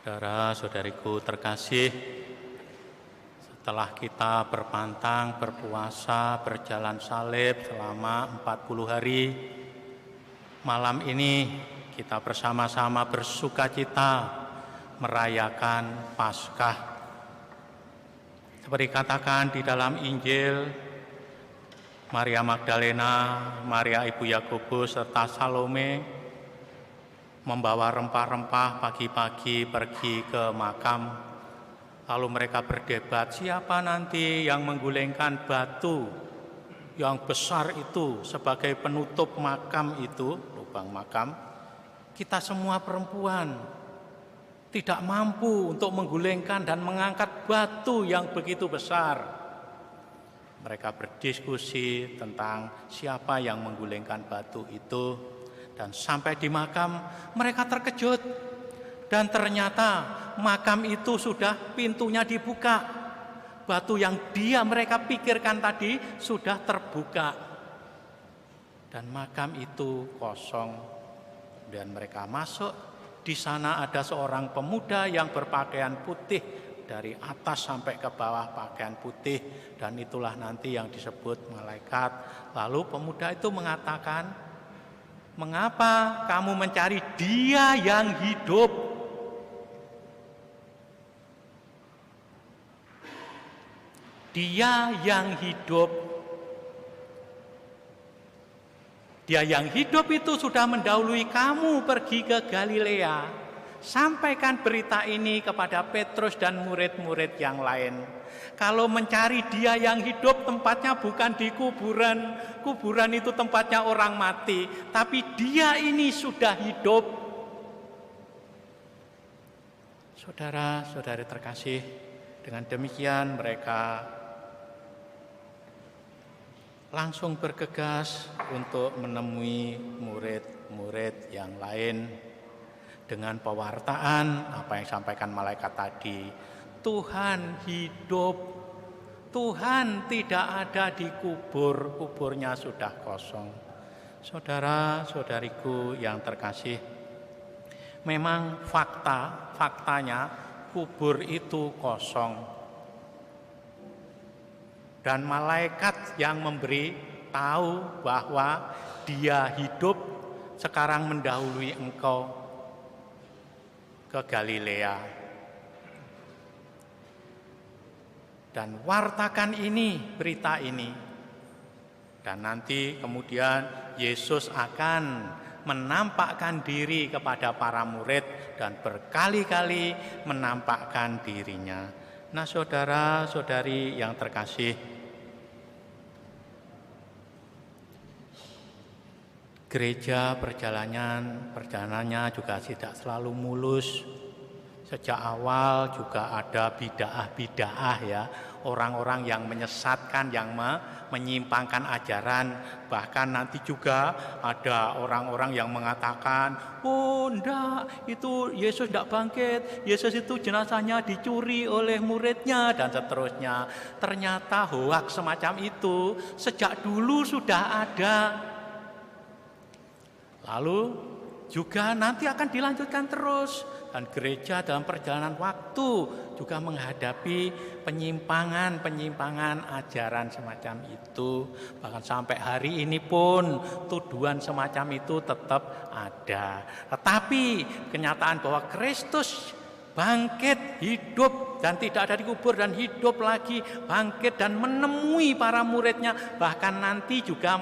Saudara-saudariku terkasih, setelah kita berpantang, berpuasa, berjalan salib selama 40 hari, malam ini kita bersama-sama bersukacita merayakan Paskah. Seperti katakan di dalam Injil, Maria Magdalena, Maria Ibu Yakobus, serta Salome membawa rempah-rempah pagi-pagi pergi ke makam. Lalu mereka berdebat, siapa nanti yang menggulingkan batu yang besar itu sebagai penutup makam itu, lubang makam. Kita semua perempuan tidak mampu untuk menggulingkan dan mengangkat batu yang begitu besar. Mereka berdiskusi tentang siapa yang menggulingkan batu itu, dan sampai di makam mereka terkejut, dan ternyata makam itu sudah pintunya dibuka. Batu yang mereka pikirkan tadi sudah terbuka, dan makam itu kosong. Dan mereka masuk, di sana ada seorang pemuda yang berpakaian putih, dari atas sampai ke bawah pakaian putih, dan itulah nanti yang disebut malaikat. Lalu pemuda itu mengatakan, mengapa kamu mencari Dia yang hidup? Dia yang hidup. Dia yang hidup itu sudah mendahului kamu pergi ke Galilea. Sampaikan berita ini kepada Petrus dan murid-murid yang lain. Kalau mencari Dia yang hidup, tempatnya bukan di kuburan. Kuburan itu tempatnya orang mati, tapi Dia ini sudah hidup. Saudara-saudari terkasih, dengan demikian mereka langsung bergegas untuk menemui murid-murid yang lain dengan pewartaan apa yang disampaikan malaikat tadi. Tuhan hidup, Tuhan tidak ada di kubur, kuburnya sudah kosong. Saudara-saudariku yang terkasih, memang faktanya kubur itu kosong. Dan malaikat yang memberi tahu bahwa Dia hidup sekarang mendahului engkau ke Galilea. Dan wartakan ini, berita ini. Dan nanti kemudian Yesus akan menampakkan diri kepada para murid dan berkali-kali menampakkan dirinya. Nah, saudara-saudari yang terkasih, gereja perjalanannya juga tidak selalu mulus. Sejak awal juga ada bid'ah-bid'ah ya, orang-orang yang menyesatkan, yang menyimpangkan ajaran. Bahkan nanti juga ada orang-orang yang mengatakan, oh enggak, itu Yesus enggak bangkit, Yesus itu jenazahnya dicuri oleh muridnya, dan seterusnya. Ternyata hoaks semacam itu sejak dulu sudah ada. Lalu juga nanti akan dilanjutkan terus, dan gereja dalam perjalanan waktu juga menghadapi penyimpangan ajaran semacam itu. Bahkan sampai hari ini pun tuduhan semacam itu tetap ada. Tetapi kenyataan bahwa Kristus bangkit, hidup, dan tidak ada di kubur, dan hidup lagi, bangkit dan menemui para muridnya, bahkan nanti juga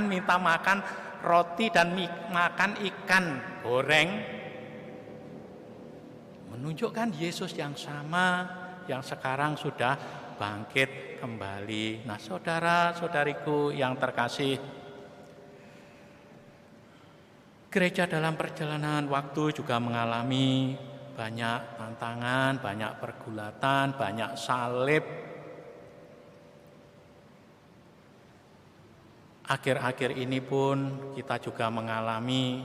minta makan roti dan makan ikan goreng, menunjukkan Yesus yang sama yang sekarang sudah bangkit kembali. Nah, saudara-saudariku yang terkasih, gereja dalam perjalanan waktu juga mengalami banyak tantangan, banyak pergulatan, banyak salib. Akhir-akhir ini pun kita juga mengalami,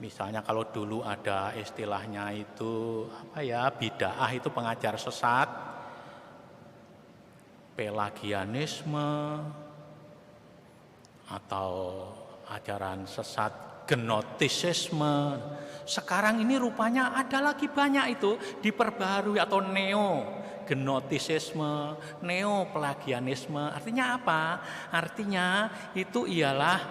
misalnya kalau dulu ada istilahnya itu bid'ah itu pengajar sesat, pelagianisme, atau ajaran sesat gnostisisme. Sekarang ini rupanya ada lagi banyak itu diperbarui, atau neo-gnostisisme, neo-pelagianisme. Artinya apa? Artinya itu ialah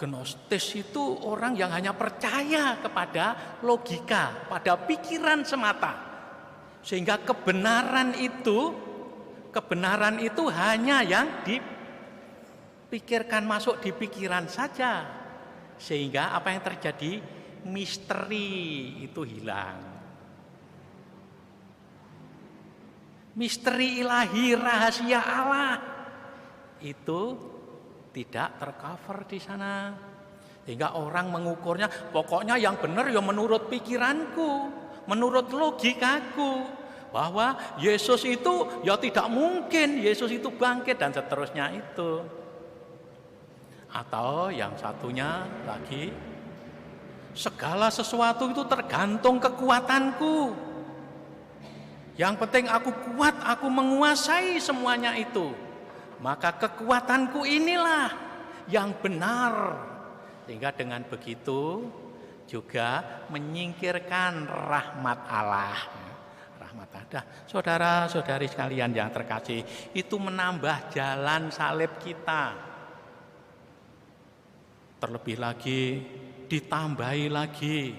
gnostis itu orang yang hanya percaya kepada logika, pada pikiran semata. Sehingga kebenaran itu hanya yang dipikirkan, masuk di pikiran saja. Sehingga apa yang terjadi? Misteri itu hilang. Misteri ilahi, rahasia Allah itu tidak tercover di sana. Sehingga orang mengukurnya, pokoknya yang benar ya menurut pikiranku, menurut logikaku, bahwa Yesus itu ya tidak mungkin Yesus itu bangkit, dan seterusnya itu. Atau yang satunya lagi, segala sesuatu itu tergantung kekuatanku. Yang penting aku kuat, aku menguasai semuanya itu. Maka kekuatanku inilah yang benar. Sehingga dengan begitu juga menyingkirkan rahmat Allah. Rahmat Allah. Saudara-saudari sekalian yang terkasih, itu menambah jalan salib kita. Terlebih lagi, ditambahi lagi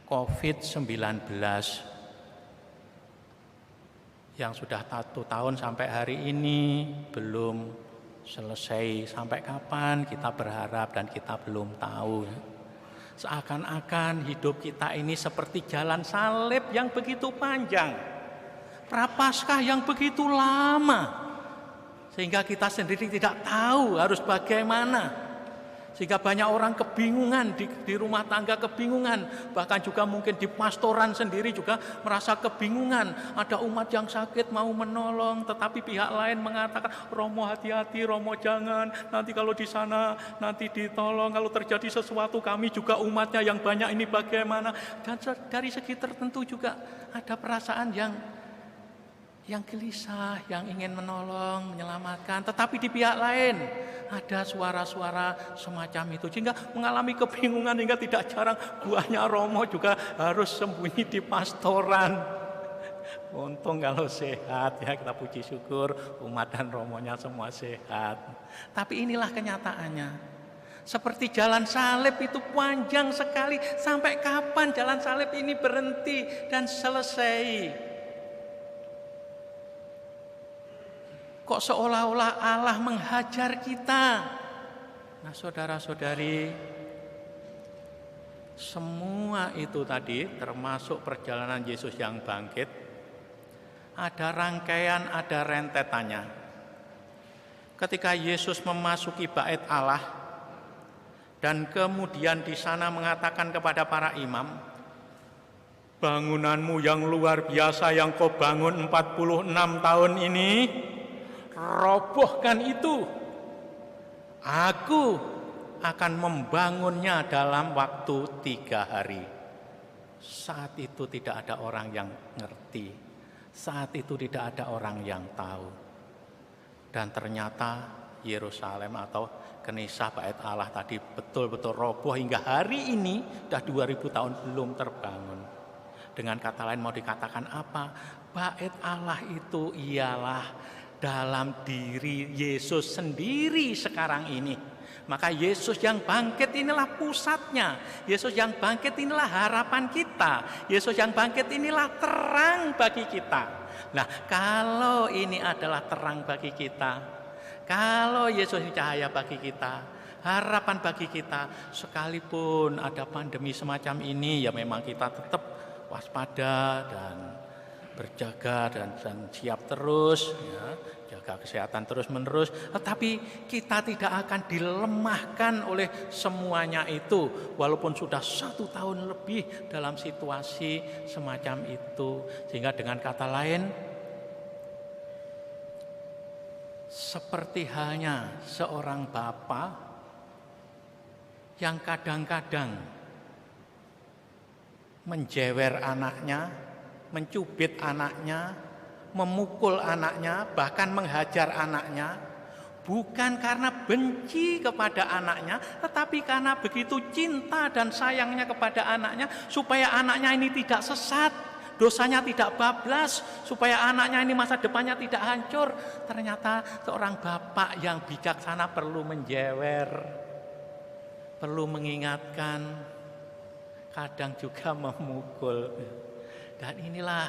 COVID-19 yang sudah 1 tahun sampai hari ini belum selesai. Sampai kapan kita berharap dan kita belum tahu. Seakan-akan hidup kita ini seperti jalan salib yang begitu panjang, prapaskah yang begitu lama, sehingga kita sendiri tidak tahu harus bagaimana. Sehingga banyak orang kebingungan di rumah tangga, kebingungan. Bahkan juga mungkin di pastoran sendiri juga merasa kebingungan. Ada umat yang sakit mau menolong, tetapi pihak lain mengatakan, Romo hati-hati, Romo jangan. Nanti kalau di sana nanti ditolong, kalau terjadi sesuatu kami juga umatnya yang banyak ini bagaimana. Dan dari segi tertentu juga ada perasaan yang gelisah, yang ingin menolong, menyelamatkan. Tetapi di pihak lain ada suara-suara semacam itu, sehingga mengalami kebingungan, hingga tidak jarang buahnya Romo juga harus sembunyi di pastoran. Untung kalau sehat ya, kita puji syukur umat dan Romonya semua sehat. Tapi inilah kenyataannya. Seperti jalan salib itu panjang sekali. Sampai kapan jalan salib ini berhenti dan selesai? Kok seolah-olah Allah menghajar kita. Nah, saudara-saudari, semua itu tadi termasuk perjalanan Yesus yang bangkit, ada rangkaian, ada rentetannya. Ketika Yesus memasuki bait Allah dan kemudian di sana mengatakan kepada para imam, bangunanmu yang luar biasa yang kau bangun 46 tahun ini, robohkan itu. Aku akan membangunnya dalam waktu 3 hari. Saat itu tidak ada orang yang ngerti. Saat itu tidak ada orang yang tahu. Dan ternyata Yerusalem atau Kenisah Bait Allah tadi betul-betul roboh hingga hari ini, sudah 2000 tahun belum terbangun. Dengan kata lain mau dikatakan apa? Bait Allah itu ialah dalam diri Yesus sendiri sekarang ini. Maka Yesus yang bangkit inilah pusatnya. Yesus yang bangkit inilah harapan kita. Yesus yang bangkit inilah terang bagi kita. Nah, kalau ini adalah terang bagi kita, kalau Yesus ini cahaya bagi kita, harapan bagi kita, sekalipun ada pandemi semacam ini, ya memang kita tetap waspada dan berjaga dan siap terus, ya, jaga kesehatan terus-menerus. Tetapi kita tidak akan dilemahkan oleh semuanya itu, walaupun sudah 1 tahun lebih dalam situasi semacam itu. Sehingga dengan kata lain, seperti halnya seorang bapa yang kadang-kadang menjewer anaknya, mencubit anaknya, memukul anaknya, bahkan menghajar anaknya, bukan karena benci kepada anaknya, tetapi karena begitu cinta dan sayangnya kepada anaknya, supaya anaknya ini tidak sesat, dosanya tidak bablas, supaya anaknya ini masa depannya tidak hancur. Ternyata seorang bapak yang bijaksana perlu menjewer, perlu mengingatkan, kadang juga memukul. Dan inilah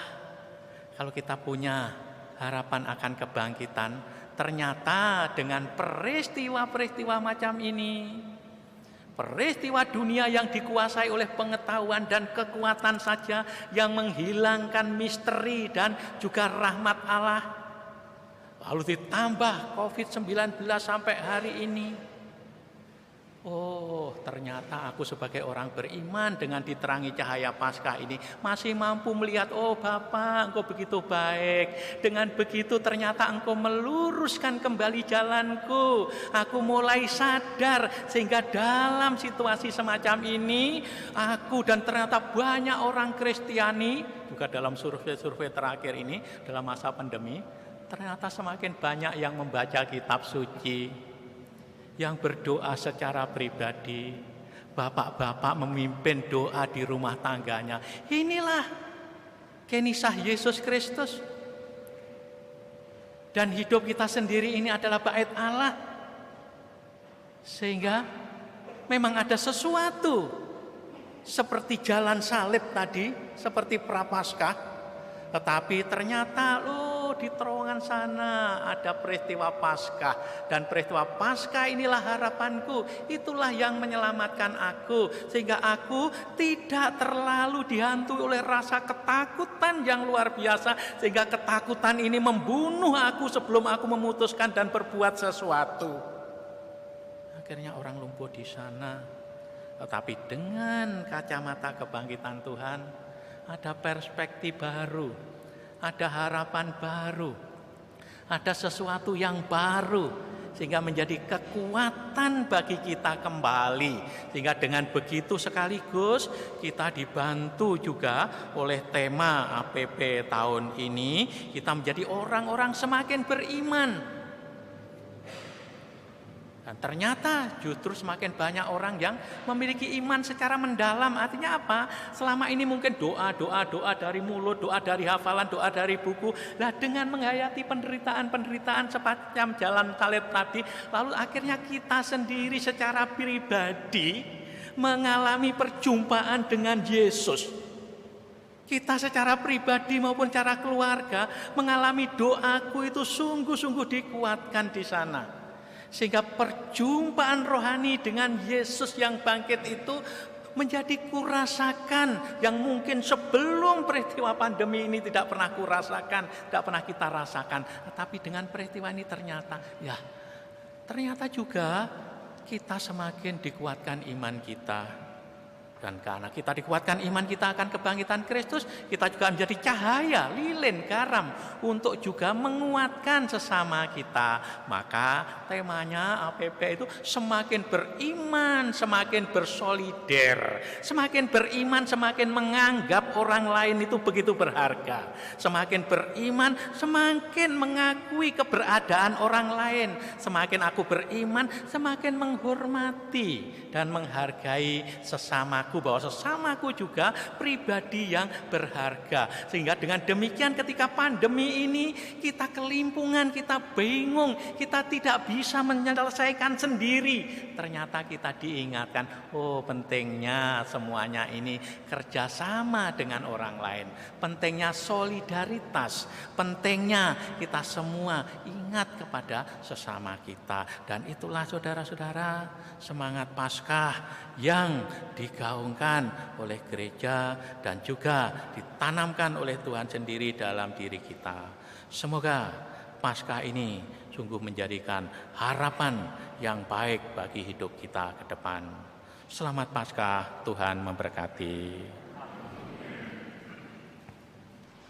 kalau kita punya harapan akan kebangkitan, ternyata dengan peristiwa-peristiwa macam ini, peristiwa dunia yang dikuasai oleh pengetahuan dan kekuatan saja yang menghilangkan misteri dan juga rahmat Allah, lalu ditambah COVID-19 sampai hari ini. Oh, ternyata aku sebagai orang beriman dengan diterangi cahaya Paskah ini masih mampu melihat, oh Bapa, Engkau begitu baik. Dengan begitu ternyata Engkau meluruskan kembali jalanku. Aku mulai sadar sehingga dalam situasi semacam ini, aku dan ternyata banyak orang Kristiani, juga dalam survei-survei terakhir ini, dalam masa pandemi, ternyata semakin banyak yang membaca kitab suci, yang berdoa secara pribadi, bapak-bapak memimpin doa di rumah tangganya. Inilah kisah Yesus Kristus. Dan hidup kita sendiri ini adalah bait Allah. Sehingga memang ada sesuatu seperti jalan salib tadi, seperti Prapaskah, tetapi ternyata di terowongan sana ada peristiwa Paskah, dan peristiwa Paskah inilah harapanku, itulah yang menyelamatkan aku, sehingga aku tidak terlalu dihantui oleh rasa ketakutan yang luar biasa, sehingga ketakutan ini membunuh aku sebelum aku memutuskan dan berbuat sesuatu. Akhirnya orang lumpuh di sana, tetapi dengan kacamata kebangkitan Tuhan ada perspektif baru, ada harapan baru, ada sesuatu yang baru, sehingga menjadi kekuatan bagi kita kembali. Sehingga dengan begitu sekaligus kita dibantu juga oleh tema APP tahun ini, kita menjadi orang-orang semakin beriman. Dan ternyata justru semakin banyak orang yang memiliki iman secara mendalam. Artinya apa? Selama ini mungkin doa dari mulut, doa dari hafalan, doa dari buku. Nah, dengan menghayati penderitaan semacam jalan salib tadi, lalu akhirnya kita sendiri secara pribadi mengalami perjumpaan dengan Yesus. Kita secara pribadi maupun secara keluarga mengalami doaku itu sungguh-sungguh dikuatkan di sana. Sehingga perjumpaan rohani dengan Yesus yang bangkit itu menjadi kurasakan, yang mungkin sebelum peristiwa pandemi ini tidak pernah kurasakan, tidak pernah kita rasakan. Tetapi dengan peristiwa ini ternyata juga kita semakin dikuatkan iman kita. Dan karena kita dikuatkan iman kita akan kebangkitan Kristus, kita juga menjadi cahaya, lilin, garam untuk juga menguatkan sesama kita. Maka temanya APP itu semakin beriman, semakin bersolider. Semakin beriman, semakin menganggap orang lain itu begitu berharga. Semakin beriman, semakin mengakui keberadaan orang lain. Semakin aku beriman, semakin menghormati dan menghargai sesama, bahwa sesamaku juga pribadi yang berharga. Sehingga dengan demikian ketika pandemi ini kita kelimpungan, kita bingung, kita tidak bisa menyelesaikan sendiri, ternyata kita diingatkan, oh pentingnya semuanya ini kerjasama dengan orang lain, pentingnya solidaritas, pentingnya kita semua ingat kepada sesama kita. Dan itulah saudara-saudara semangat Paskah yang digaungkan oleh gereja dan juga ditanamkan oleh Tuhan sendiri dalam diri kita. Semoga Paskah ini sungguh menjadikan harapan yang baik bagi hidup kita ke depan. Selamat Paskah, Tuhan memberkati.